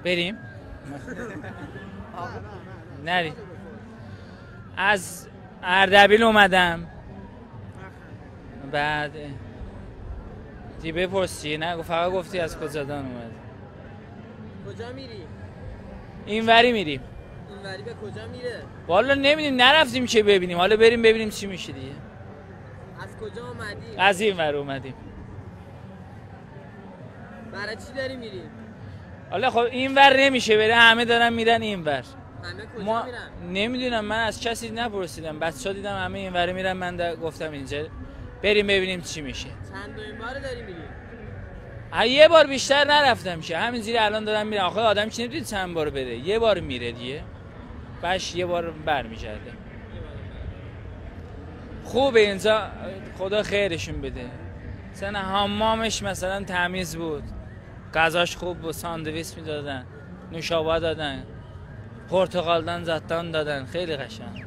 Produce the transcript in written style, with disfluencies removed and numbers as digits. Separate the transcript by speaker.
Speaker 1: بریم؟ نریم. از اردبیل اومدم. بعد دی بپرسی نه فقط گفتی از کجادان اومد.
Speaker 2: کجا میری؟
Speaker 1: این وری میریم.
Speaker 2: این وری به کجا میره؟
Speaker 1: والا نمیدونیم نرفتیم چه ببینیم، حالا بریم ببینیم چی میشه دیگه.
Speaker 2: از کجا اومدی؟
Speaker 1: از این ور اومدیم.
Speaker 2: برای چی داری میری؟
Speaker 1: حالا خب این ور نمیشه بره، همه دارن میرن این ور.
Speaker 2: همه کجا
Speaker 1: ما
Speaker 2: میرن؟
Speaker 1: نمیدونم، من از کسی نپرسیدم، بچه‌ها دیدم همه این ور میرن، من گفتم اینجا بریم ببینیم چی میشه.
Speaker 2: چند این بار داری میری؟
Speaker 1: یه بار بیشتر نرفتم که همینجوری الان دارم میرم. آخه آدم چی نمیدونی چند بار بره، یه بار میره دیگه باش یه بار برمیگرده. خوبه اینجا، خدا خیرشون بده. مثلا حمامش مثلا تمیز بود، غذاش خوب بود، ساندویچ میدادن، نوشابه دادن، پرتقالدان زدن دادن، خیلی قشنگ.